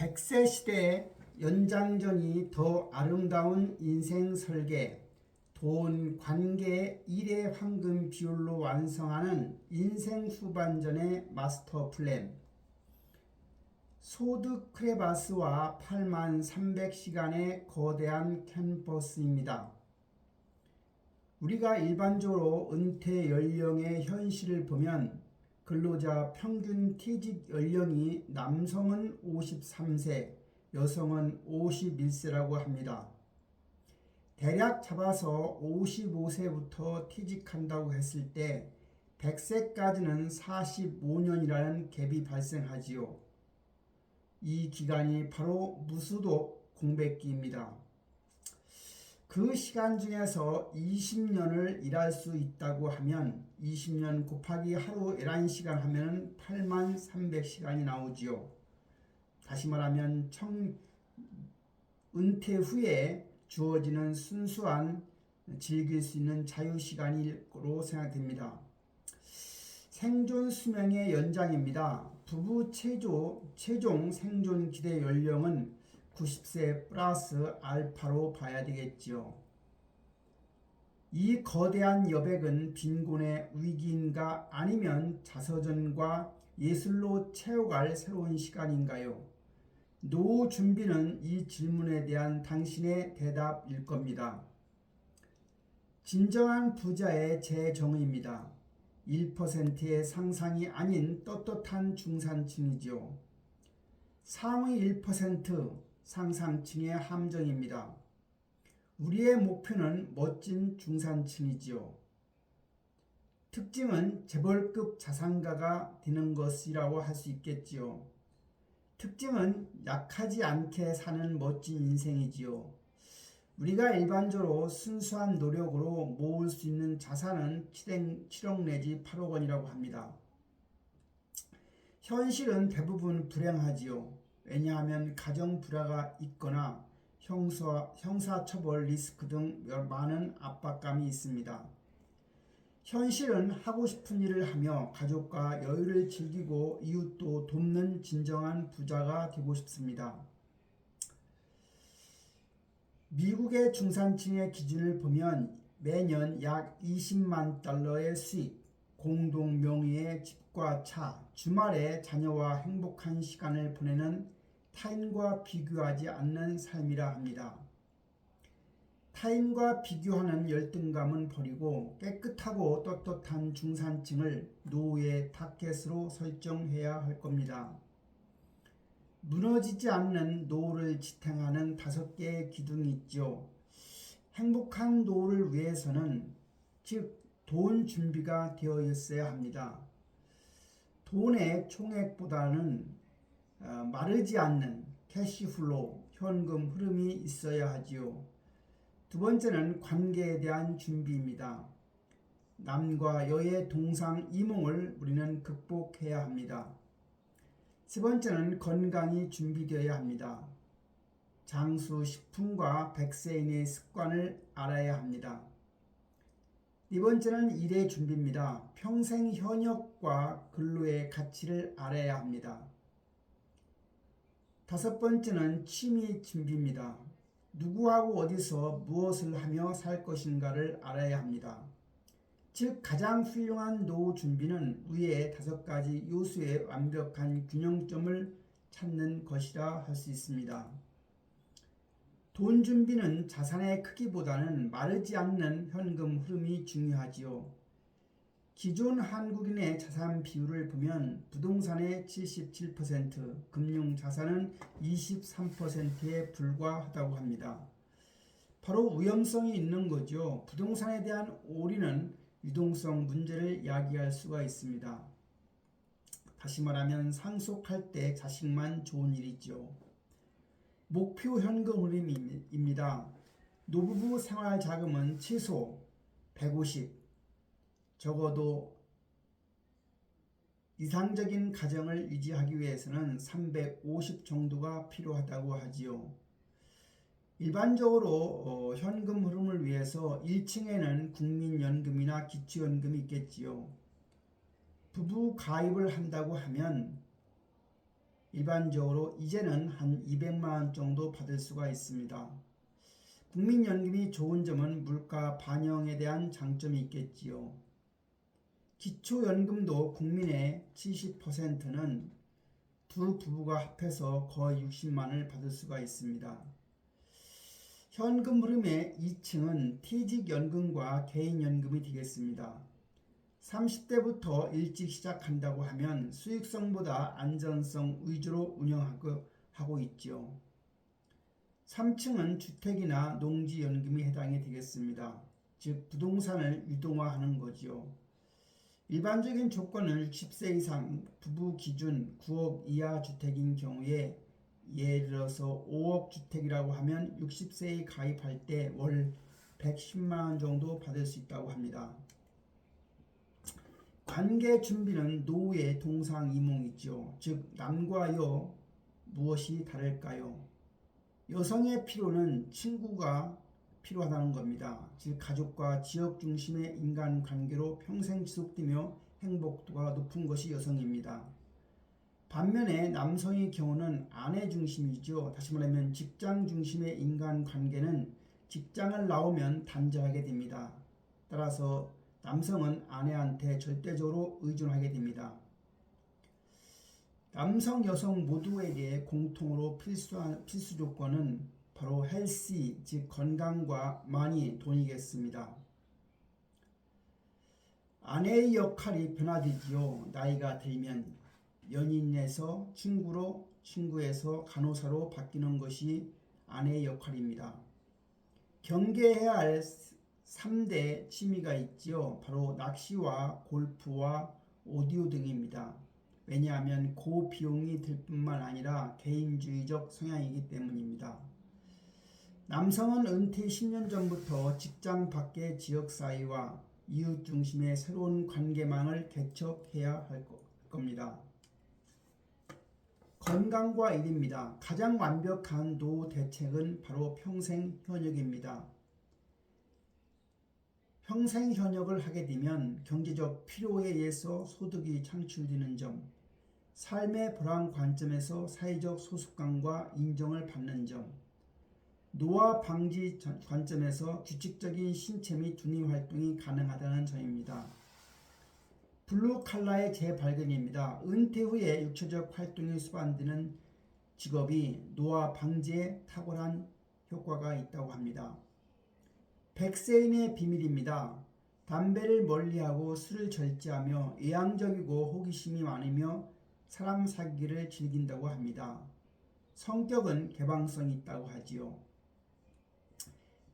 100세 시대 연장전이 더 아름다운 인생 설계, 돈, 관계, 일의 황금 비율로 완성하는 인생 후반전의 마스터 플랜. 소드 크레바스와 8만 300시간의 거대한 캔버스입니다. 우리가 일반적으로 은퇴 연령의 현실을 보면 근로자 평균 퇴직 연령이 남성은 53세, 여성은 51세라고 합니다. 대략 잡아서 55세부터 퇴직한다고 했을 때 100세까지는 45년이라는 갭이 발생하지요. 이 기간이 바로 무수독 공백기입니다. 그 시간 중에서 20년을 일할 수 있다고 하면 20년 곱하기 하루 11시간 하면 8만 300시간이 나오지요. 다시 말하면 은퇴 후에 주어지는 순수한 즐길 수 있는 자유시간으로 생각됩니다. 생존 수명의 연장입니다. 부부 최종 생존 기대 연령은 90세 플러스 알파로 봐야 되겠지요. 이 거대한 여백은 빈곤의 위기인가 아니면 자서전과 예술로 채워갈 새로운 시간인가요? 노후 준비는 이 질문에 대한 당신의 대답일 겁니다. 진정한 부자의 재정의입니다. 1%의 상상이 아닌 떳떳한 중산층이지요. 상위 1% 상상층의 함정입니다. 우리의 목표는 멋진 중산층이지요. 특징은 재벌급 자산가가 되는 것이라고 할 수 있겠지요. 특징은 약하지 않게 사는 멋진 인생이지요. 우리가 일반적으로 순수한 노력으로 모을 수 있는 자산은 7억 내지 8억 원이라고 합니다. 현실은 대부분 불행하지요. 왜냐하면 가정 불화가 있거나 형사처벌 리스크 등 많은 압박감이 있습니다. 현실은 하고 싶은 일을 하며 가족과 여유를 즐기고 이웃도 돕는 진정한 부자가 되고 싶습니다. 미국의 중산층의 기준을 보면 매년 약 20만 달러의 수익, 공동 명의의 집과 차, 주말에 자녀와 행복한 시간을 보내는 타인과 비교하지 않는 삶이라 합니다. 타인과 비교하는 열등감은 버리고 깨끗하고 떳떳한 중산층을 노후의 타겟으로 설정해야 할 겁니다. 무너지지 않는 노후를 지탱하는 5개의 기둥이 있죠. 행복한 노후를 위해서는 즉 돈 준비가 되어 있어야 합니다. 돈의 총액보다는 마르지 않는 캐시플로우, 현금 흐름이 있어야 하지요. 두 번째는 관계에 대한 준비입니다. 남과 여의 동상이몽을 우리는 극복해야 합니다. 세 번째는 건강이 준비되어야 합니다. 장수 식품과 100세인의 습관을 알아야 합니다. 네 번째는 일의 준비입니다. 평생 현역과 근로의 가치를 알아야 합니다. 다섯 번째는 취미 준비입니다. 누구하고 어디서 무엇을 하며 살 것인가를 알아야 합니다. 즉 가장 훌륭한 노후 준비는 위의 5가지 요소의 완벽한 균형점을 찾는 것이라 할 수 있습니다. 돈 준비는 자산의 크기보다는 마르지 않는 현금 흐름이 중요하지요. 기존 한국인의 자산 비율을 보면 부동산의 77%, 금융자산은 23%에 불과하다고 합니다. 바로 위험성이 있는 거죠. 부동산에 대한 올인은 유동성 문제를 야기할 수가 있습니다. 다시 말하면 상속할 때 자식만 좋은 일이죠. 목표 현금 흐름입니다. 노부부 생활자금은 최소 150, 적어도 이상적인 가정을 유지하기 위해서는 350 정도가 필요하다고 하지요. 일반적으로 현금 흐름을 위해서 1층에는 국민연금이나 기초연금이 있겠지요. 부부 가입을 한다고 하면 일반적으로 이제는 한 200만 원 정도 받을 수가 있습니다. 국민연금이 좋은 점은 물가 반영에 대한 장점이 있겠지요. 기초연금도 국민의 70%는 두 부부가 합해서 거의 60만을 받을 수가 있습니다. 현금 흐름의 2층은 퇴직연금과 개인연금이 되겠습니다. 30대부터 일찍 시작한다고 하면 수익성보다 안전성 위주로 운영하고 있죠. 3층은 주택이나 농지연금이 해당이 되겠습니다. 즉 부동산을 유동화하는 거죠. 일반적인 조건은 60세 이상 부부 기준 9억 이하 주택인 경우에 예를 들어서 5억 주택이라고 하면 60세에 가입할 때 월 110만 원 정도 받을 수 있다고 합니다. 관계 준비는 노후의 동상이몽이죠. 즉 남과 여 무엇이 다를까요? 여성의 필요는 친구가 필요하다는 겁니다. 즉 가족과 지역 중심의 인간관계로 평생 지속되며 행복도가 높은 것이 여성입니다. 반면에 남성의 경우는 아내 중심이죠. 다시 말하면 직장 중심의 인간관계는 직장을 나오면 단절하게 됩니다. 따라서 남성은 아내한테 절대적으로 의존하게 됩니다. 남성, 여성 모두에게 공통으로 필수 조건은 바로 헬시, 즉 건강과 마니, 돈이겠습니다. 아내의 역할이 변화되지요. 나이가 들면 연인에서 친구로, 친구에서 간호사로 바뀌는 것이 아내의 역할입니다. 경계해야 할 3대 취미가 있지요. 바로 낚시와 골프와 오디오 등입니다. 왜냐하면 고비용이 들 뿐만 아니라 개인주의적 성향이기 때문입니다. 남성은 은퇴 10년 전부터 직장 밖의 지역사회와 이웃 중심의 새로운 관계망을 개척해야 할 겁니다. 건강과 일입니다. 가장 완벽한 노후 대책은 바로 평생 현역입니다. 평생 현역을 하게 되면 경제적 필요에 의해서 소득이 창출되는 점, 삶의 보람 관점에서 사회적 소속감과 인정을 받는 점, 노화 방지 관점에서 규칙적인 신체 및 두뇌 활동이 가능하다는 점입니다. 블루 칼라의 재발견입니다. 은퇴 후에 육체적 활동이 수반되는 직업이 노화 방지에 탁월한 효과가 있다고 합니다. 백세인의 비밀입니다. 담배를 멀리하고 술을 절제하며 외향적이고 호기심이 많으며 사람 사귀기를 즐긴다고 합니다. 성격은 개방성이 있다고 하지요.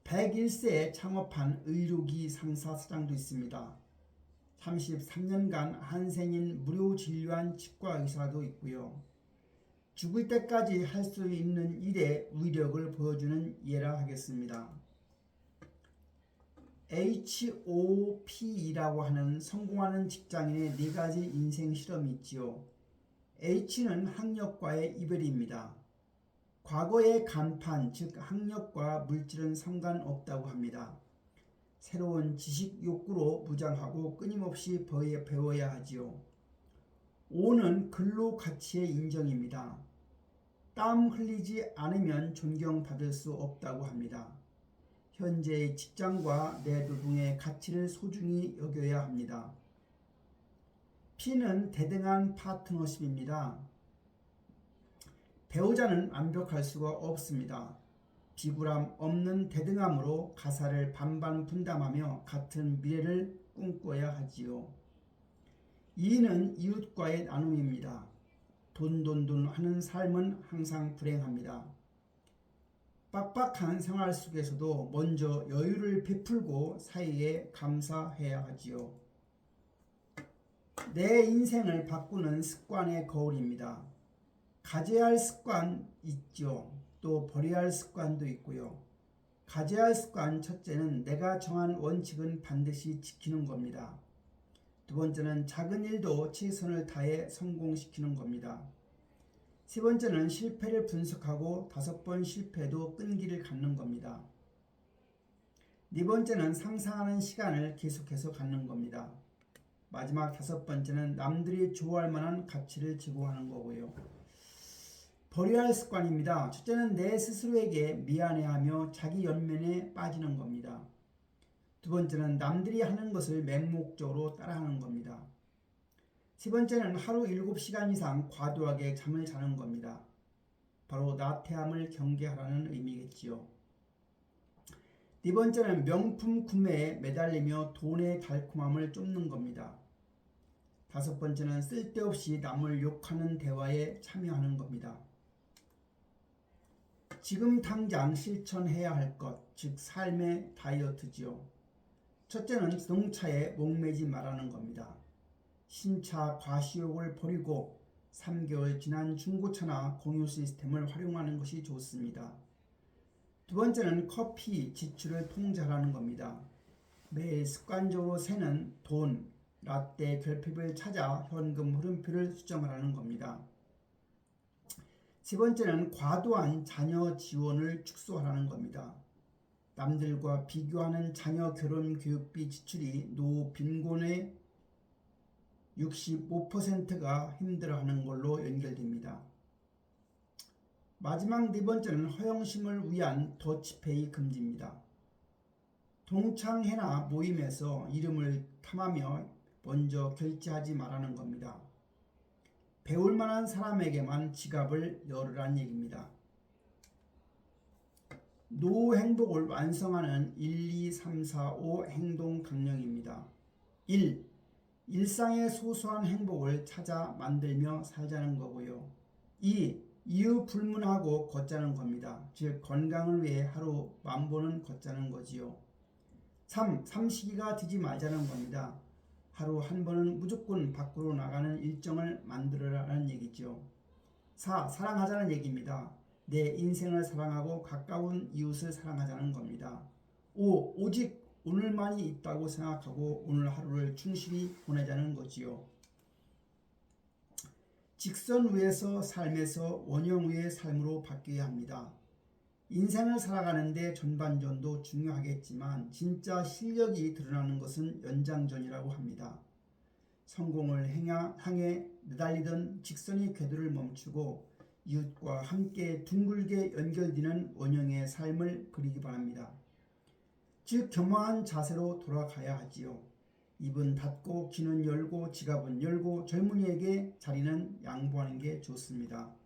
101세에 창업한 의료기 상사 사장도 있습니다. 33년간 한생인 무료 진료한 치과 의사도 있고요. 죽을 때까지 할 수 있는 일의 위력을 보여주는 예라 하겠습니다. HOPE라고 하는 성공하는 직장인의 4가지 인생 실험이 있지요. H는 학력과의 이별입니다. 과거의 간판, 즉 학력과 물질은 상관없다고 합니다. 새로운 지식 욕구로 무장하고 끊임없이 배워야 하지요. O는 근로 가치의 인정입니다. 땀 흘리지 않으면 존경받을 수 없다고 합니다. 현재의 직장과 내 노동의 가치를 소중히 여겨야 합니다. P는 대등한 파트너십입니다. 배우자는 완벽할 수가 없습니다. 비굴함 없는 대등함으로 가사를 반반 분담하며 같은 미래를 꿈꿔야 하지요. E는 이웃과의 나눔입니다. 돈 하는 삶은 항상 불행합니다. 빡빡한 생활 속에서도 먼저 여유를 베풀고 사이에 감사해야 하지요. 내 인생을 바꾸는 습관의 거울입니다. 가져야 할 습관 있죠. 또 버려야 할 습관도 있고요. 가져야 할 습관 첫째는 내가 정한 원칙은 반드시 지키는 겁니다. 두 번째는 작은 일도 최선을 다해 성공시키는 겁니다. 세 번째는 실패를 분석하고 5번 실패도 끈기를 갖는 겁니다. 네 번째는 상상하는 시간을 계속해서 갖는 겁니다. 마지막 5번째는 남들이 좋아할 만한 가치를 제공하는 거고요. 버려야 할 습관입니다. 첫째는 내 스스로에게 미안해하며 자기 연면에 빠지는 겁니다. 두 번째는 남들이 하는 것을 맹목적으로 따라하는 겁니다. 세 번째는 하루 7시간 이상 과도하게 잠을 자는 겁니다. 바로 나태함을 경계하라는 의미겠지요. 네 번째는 명품 구매에 매달리며 돈의 달콤함을 쫓는 겁니다. 다섯 번째는 쓸데없이 남을 욕하는 대화에 참여하는 겁니다. 지금 당장 실천해야 할 것, 즉 삶의 다이어트지요. 첫째는 자동차에 목매지 말라는 겁니다. 신차 과시욕을 버리고 3개월 지난 중고차나 공유 시스템을 활용하는 것이 좋습니다. 두 번째는 커피 지출을 통제하라는 겁니다. 매일 습관적으로 새는 돈, 라떼 결핍을 찾아 현금 흐름표를 수정하라는 겁니다. 세 번째는 과도한 자녀 지원을 축소하라는 겁니다. 남들과 비교하는 자녀 결혼 교육비 지출이 노후 빈곤의 65%가 힘들어하는 걸로 연결됩니다. 마지막 네 번째는 허영심을 위한 더치페이 금지입니다. 동창회나 모임에서 이름을 탐하며 먼저 결제하지 말라는 겁니다. 배울 만한 사람에게만 지갑을 열으란 얘기입니다. 노후 행복을 완성하는 1, 2, 3, 4, 5 행동 강령입니다. 1. 일상의 소소한 행복을 찾아 만들며 살자는 거고요. 2. 이유 불문하고 걷자는 겁니다. 즉 건강을 위해 하루 10,000보는 걷자는 거지요. 3. 삼시기가 되지 말자는 겁니다. 하루 1번은 무조건 밖으로 나가는 일정을 만들어라는 얘기죠. 4. 사랑하자는 얘기입니다. 내 인생을 사랑하고 가까운 이웃을 사랑하자는 겁니다. 5. 오직 오늘만이 있다고 생각하고 오늘 하루를 충실히 보내자는 거지요. 직선 위에서 삶에서 원형 위의 삶으로 바뀌어야 합니다. 인생을 살아가는데 전반전도 중요하겠지만 진짜 실력이 드러나는 것은 연장전이라고 합니다. 성공을 향해 내달리던 직선의 궤도를 멈추고 이웃과 함께 둥글게 연결되는 원형의 삶을 그리기 바랍니다. 즉 겸허한 자세로 돌아가야 하지요. 입은 닫고 귀는 열고 지갑은 열고 젊은이에게 자리는 양보하는 게 좋습니다.